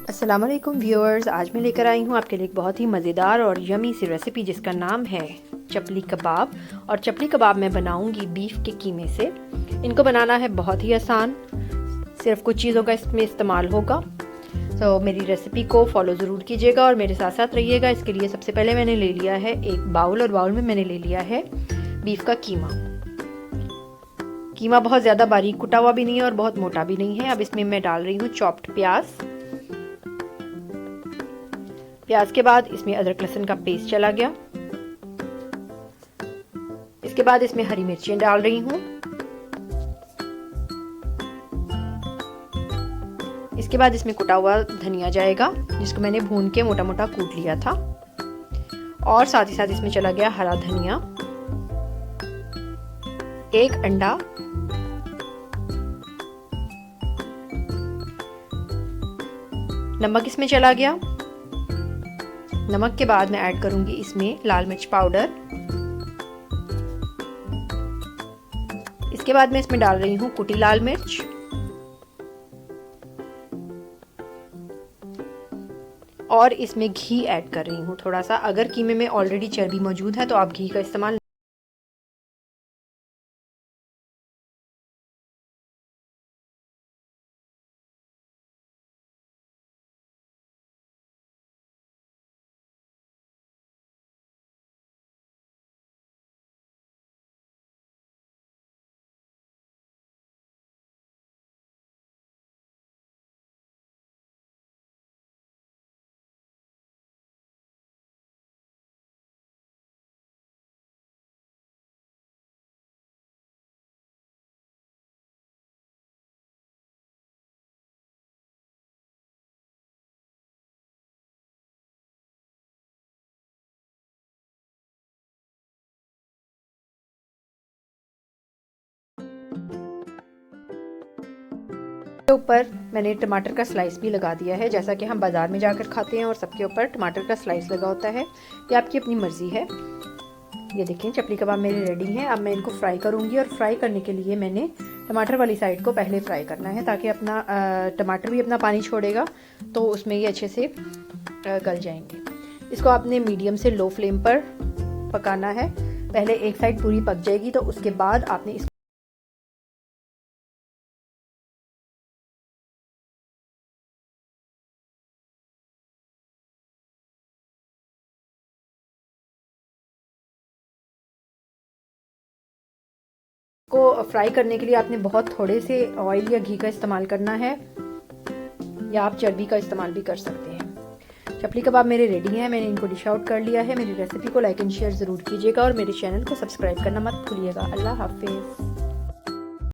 अस्सलाम वालेकुम व्यूअर्स, आज मैं लेकर आई हूँ आपके लिए एक बहुत ही मज़ेदार और यमी सी रेसिपी जिसका नाम है चपली कबाब। और चपली कबाब मैं बनाऊँगी बीफ के कीमे से। इनको बनाना है बहुत ही आसान, सिर्फ कुछ चीज़ों का इसमें इस्तेमाल होगा। तो मेरी रेसिपी को फॉलो ज़रूर कीजिएगा और मेरे साथ साथ रहिएगा। इसके लिए सबसे पहले मैंने ले लिया है एक बाउल, और बाउल में मैंने ले लिया है बीफ का कीमा। कीमा बहुत ज़्यादा बारीक कुटा हुआ भी नहीं है और बहुत मोटा भी नहीं है। अब इसमें मैं डाल रही हूँ चॉप्ड प्याज के बाद इसमें अदरक लहसुन का पेस्ट चला गया। इसके बाद इसमें हरी मिर्चें डाल रही हूँ। इसके बाद इसमें कुटा हुआ धनिया जाएगा, जिसको मैंने भून के मोटा मोटा कूट लिया था। और साथ ही साथ इसमें चला गया हरा धनिया, एक अंडा, नमक इसमें चला गया। नमक के बाद मैं ऐड करूंगी इसमें लाल मिर्च पाउडर। इसके बाद मैं इसमें डाल रही हूँ कुटी लाल मिर्च, और इसमें घी ऐड कर रही हूँ थोड़ा सा। अगर कीमे में ऑलरेडी चर्बी मौजूद है तो आप घी का इस्तेमाल के ऊपर मैंने टमाटर का स्लाइस भी लगा दिया है, जैसा कि हम बाज़ार में जाकर खाते हैं और सबके ऊपर टमाटर का स्लाइस लगा होता है। ये आपकी अपनी मर्ज़ी है। ये देखिए चपली कबाब मेरे रेडी हैं। अब मैं इनको फ्राई करूँगी, और फ्राई करने के लिए मैंने टमाटर वाली साइड को पहले फ्राई करना है, ताकि अपना टमाटर भी अपना पानी छोड़ेगा तो उसमें ये अच्छे से गल जाएंगे। इसको आपने मीडियम से लो फ्लेम पर पकाना है। पहले एक साइड पूरी पक जाएगी तो उसके बाद आपने इसको फ्राई करने के लिए आपने बहुत थोड़े से ऑयल या घी का इस्तेमाल करना है, या आप चर्बी का इस्तेमाल भी कर सकते हैं। चपली कबाब मेरे रेडी हैं, मैंने इनको डिश आउट कर लिया है। मेरी रेसिपी को लाइक एंड शेयर ज़रूर कीजिएगा और मेरे चैनल को सब्सक्राइब करना मत भूलिएगा। अल्लाह हाफिज़।